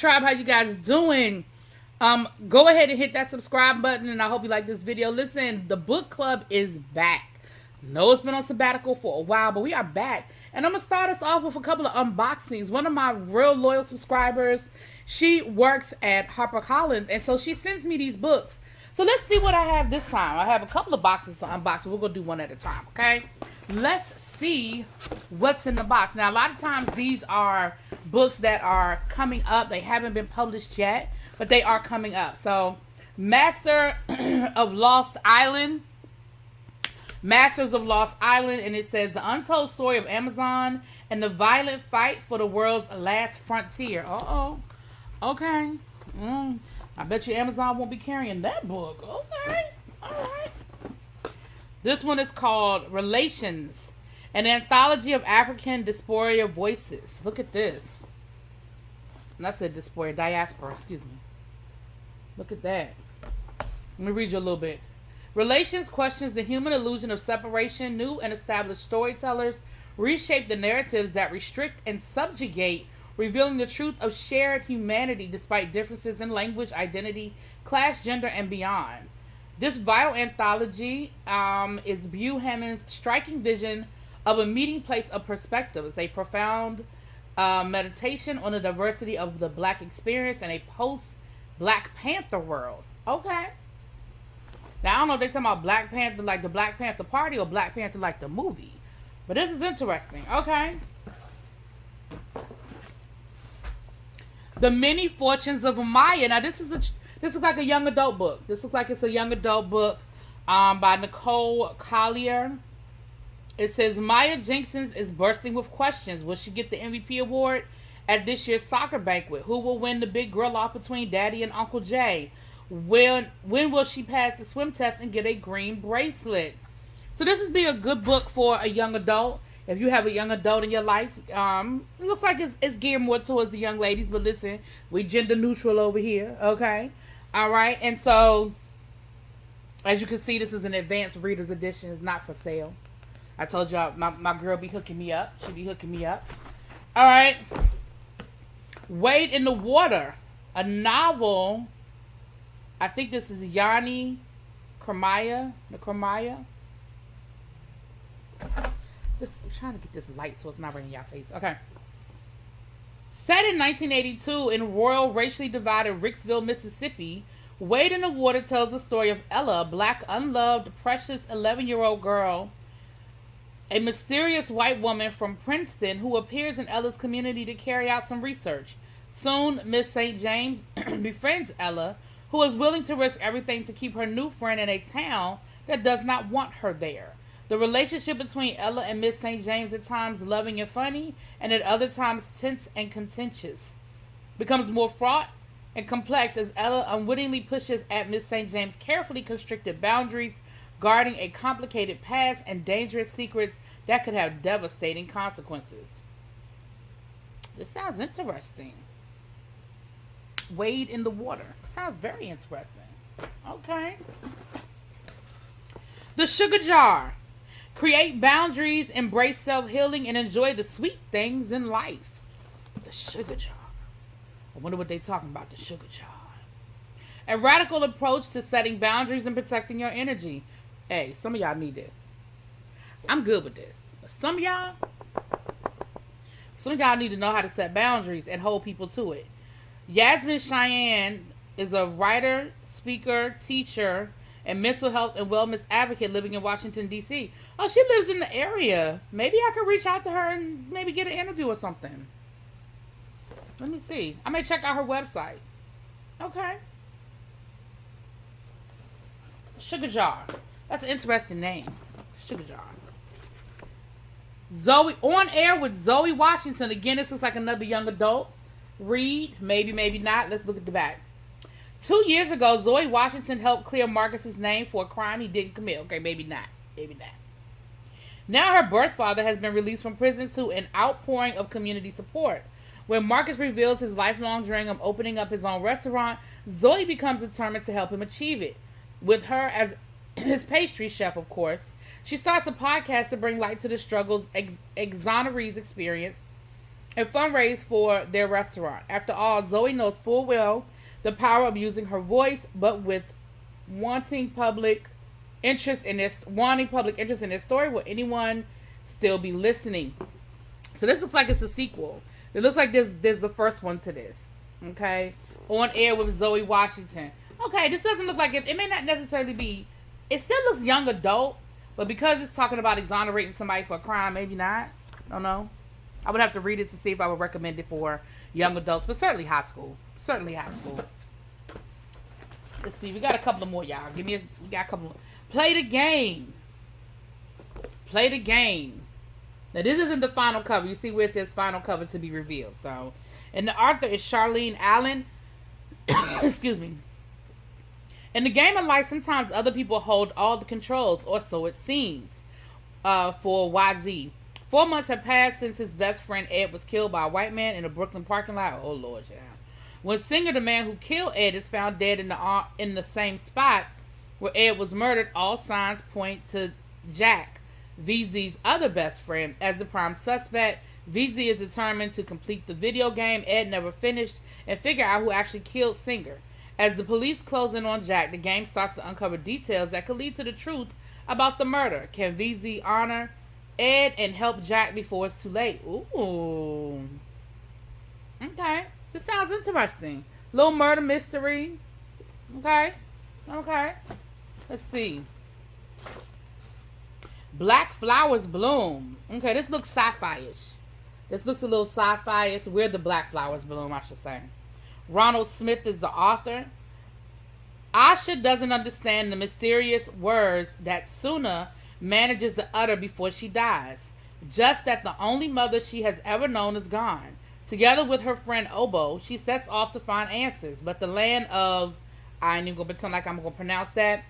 tribe? How you guys doing? Go ahead and hit that subscribe button, and I hope you like this video. Listen, the book club is back. No, it's been on sabbatical for a while, but we are back. And I'm going to start us off with a couple of unboxings. One of my real loyal subscribers, she works at HarperCollins, and so she sends me these books. So let's see what I have this time. I have a couple of boxes to unbox. We're going to do one at a time, okay? Let's see what's in the box. Now, a lot of times these are books that are coming up. They haven't been published yet, but they are coming up. So, Master of Lost Island. Masters of Lost Island, and it says the untold story of Amazon and the violent fight for the world's last frontier. Okay. I bet you Amazon won't be carrying that book. Okay. All right. This one is called Relations, an anthology of African diaspora voices. Look at this. And I said diaspora, excuse me. Look at that. Let me read you a little bit. Relations questions the human illusion of separation. New and established storytellers reshape the narratives that restrict and subjugate, revealing the truth of shared humanity despite differences in language, identity, class, gender, and beyond. This vital anthology is Beau Hammond's striking vision of a meeting place of perspectives, a profound meditation on the diversity of the Black experience in a post-Black Panther world. Okay. Now, I don't know if they're talking about Black Panther like the Black Panther Party or Black Panther like the movie. But this is interesting. Okay. The Many Fortunes of Maya. Now, this is like a young adult book. This looks like it's a young adult book by Nicole Collier. It says, Maya Jenkins is bursting with questions. Will she get the MVP award at this year's soccer banquet? Who will win the big grill off between Daddy and Uncle Jay? When will she pass the swim test and get a green bracelet? So this would be a good book for a young adult. If you have a young adult in your life, it looks like it's geared more towards the young ladies. But listen, we gender neutral over here, okay? All right, and so as you can see, this is an advanced reader's edition. It's not for sale. I told y'all my girl be hooking me up. She be hooking me up. All right. Wade in the Water, a novel. I think this is Yanni Kromaya. I'm trying to get this light so it's not right in your face. Okay. Set in 1982 in rural, racially divided Ricksville, Mississippi, Wade in the Water tells the story of Ella, a Black, unloved, precious 11-year-old girl, a mysterious white woman from Princeton who appears in Ella's community to carry out some research. Soon, Miss St. James befriends Ella, who is willing to risk everything to keep her new friend in a town that does not want her there. The relationship between Ella and Miss St. James, at times loving and funny, and at other times tense and contentious, becomes more fraught and complex as Ella unwittingly pushes at Miss St. James' carefully constricted boundaries, guarding a complicated past and dangerous secrets that could have devastating consequences. This sounds interesting. Wade in the Water. Sounds very interesting. Okay. The Sugar Jar. Create boundaries, embrace self-healing, and enjoy the sweet things in life. The Sugar Jar. I wonder what they're talking about, the Sugar Jar. A radical approach to setting boundaries and protecting your energy. Hey, some of y'all need this. I'm good with this. But some of y'all need to know how to set boundaries and hold people to it. Yasmin Cheyenne is a writer, speaker, teacher, and mental health and wellness advocate living in Washington, D.C. Oh, she lives in the area. Maybe I could reach out to her and maybe get an interview or something. Let me see. I may check out her website. Okay. Sugar Jar. That's an interesting name. Sugar Jar. Zoe, On Air with Zoe Washington. Again, this looks like another young adult read. Maybe, maybe not. Let's look at the back. 2 years ago, Zoe Washington helped clear Marcus's name for a crime he didn't commit. Okay, maybe not. Maybe not. Now her birth father has been released from prison to an outpouring of community support. When Marcus reveals his lifelong dream of opening up his own restaurant, Zoe becomes determined to help him achieve it. With her as his pastry chef, of course, she starts a podcast to bring light to the struggles exonerees experience and fundraise for their restaurant. After all, Zoe knows full well the power of using her voice, but with wanting public wanting public interest in this story, will anyone still be listening? So this looks like it's a sequel. It looks like there's the first one to this. Okay, on air with Zoe Washington. Okay, this doesn't look like it may not necessarily be. It still looks young adult, but because it's talking about exonerating somebody for a crime, maybe not. I don't know. I would have to read it to see if I would recommend it for young adults, but certainly high school. Certainly high school. Let's see. We got a couple more, y'all. We got a couple more. Play the game. Play the game. Now, this isn't the final cover. You see where it says final cover to be revealed. So, and the author is Charlene Allen. Excuse me. In the game of life, sometimes other people hold all the controls, or so it seems, for YZ. 4 months have passed since his best friend Ed was killed by a white man in a Brooklyn parking lot. Oh, Lord, yeah. When Singer, the man who killed Ed, is found dead in the same spot where Ed was murdered, all signs point to Jack, VZ's other best friend, as the prime suspect. VZ is determined to complete the video game Ed never finished and figure out who actually killed Singer. As the police close in on Jack, the game starts to uncover details that could lead to the truth about the murder. Can VZ honor Ed and help Jack before it's too late? Ooh. Okay. This sounds interesting. Little murder mystery. Okay. Okay. Let's see. Black Flowers Bloom. Okay, this looks sci-fi-ish. This looks a little sci-fi-ish. Where the Black Flowers Bloom, I should say. Ronald Smith is the author. Asha doesn't understand the mysterious words that Suna manages to utter before she dies. Just that the only mother she has ever known is gone. Together with her friend Obo, she sets off to find answers. But the land of, I ain't even going to pretend like I'm going to pronounce that,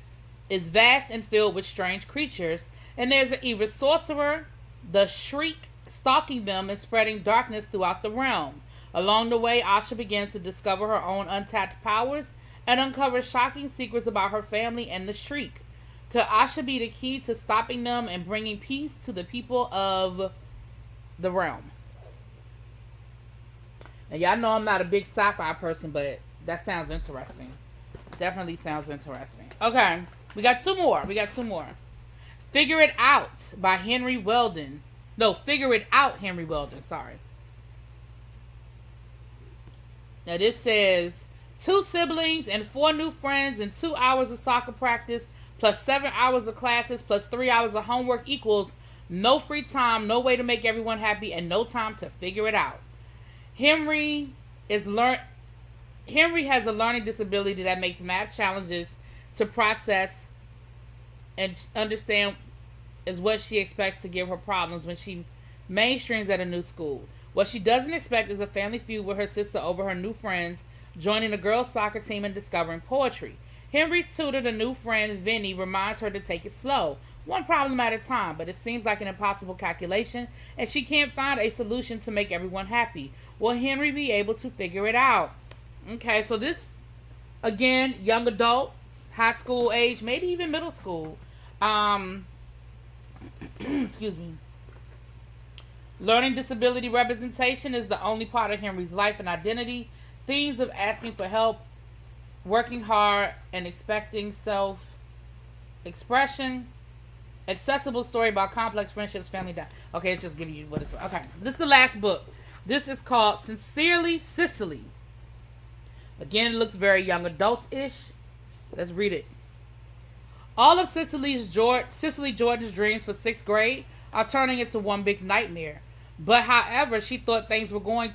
is vast and filled with strange creatures. And there's an evil sorcerer, the Shriek, stalking them and spreading darkness throughout the realm. Along the way, Asha begins to discover her own untapped powers and uncovers shocking secrets about her family and the Shriek. Could Asha be the key to stopping them and bringing peace to the people of the realm? Now, y'all know I'm not a big sci-fi person, but that sounds interesting. Definitely sounds interesting. Okay, we got two more. Figure It Out by Henry Weldon. No, Figure It Out, Henry Weldon. Sorry. Now, this says 2 siblings and 4 new friends and 2 hours of soccer practice plus 7 hours of classes plus 3 hours of homework equals no free time, no way to make everyone happy, and no time to figure it out. Henry has a learning disability that makes math challenges to process and understand is what she expects to give her problems when she mainstreams at a new school. What she doesn't expect is a family feud with her sister over her new friends, joining a girls' soccer team and discovering poetry. Henry's tutor, the new friend Vinny, reminds her to take it slow, one problem at a time, but it seems like an impossible calculation, and she can't find a solution to make everyone happy. Will Henry be able to figure it out? Okay, so this, again, young adult, high school age, maybe even middle school. Excuse me. Learning disability representation is the only part of Henry's life and identity. Themes of asking for help, working hard, and expecting self-expression. Accessible story about complex friendships, family die. Okay, it's just giving you what it's. Okay, this is the last book. This is called Sincerely Cicely. Again, it looks very young adult-ish. Let's read it. All of Cicely Jordan's dreams for 6th grade are turning into one big nightmare. But however, she thought things were going...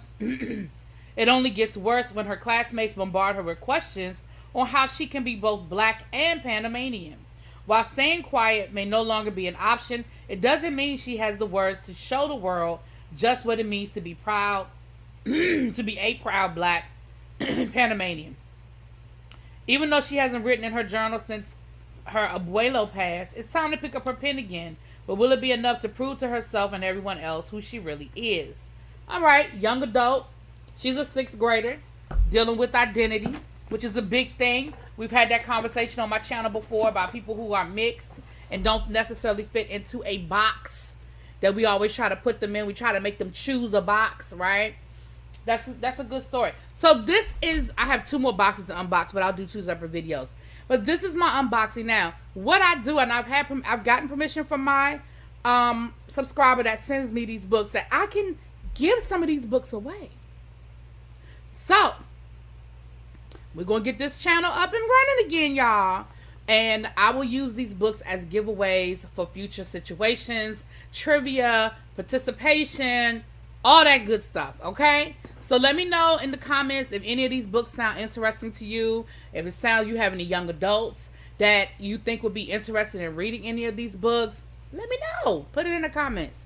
It only gets worse when her classmates bombard her with questions on how she can be both black and Panamanian. While staying quiet may no longer be an option, it doesn't mean she has the words to show the world just what it means to be proud, to be a proud black Panamanian. Even though she hasn't written in her journal since her abuelo passed, it's time to pick up her pen again. But will it be enough to prove to herself and everyone else who she really is? All right, young adult. She's a 6th grader dealing with identity, which is a big thing. We've had that conversation on my channel before about people who are mixed and don't necessarily fit into a box. that we always try to put them in. We try to make them choose a box, right? That's a good story. So this is, I have 2 more boxes to unbox, but I'll do 2 separate videos. But this is my unboxing now. What I do, and I've gotten permission from my subscriber that sends me these books, that I can give some of these books away. So we're gonna get this channel up and running again, y'all. And I will use these books as giveaways for future situations, trivia, participation, all that good stuff, okay? So let me know in the comments if any of these books sound interesting to you. If it sounds you have any young adults that you think would be interested in reading any of these books, let me know. Put it in the comments.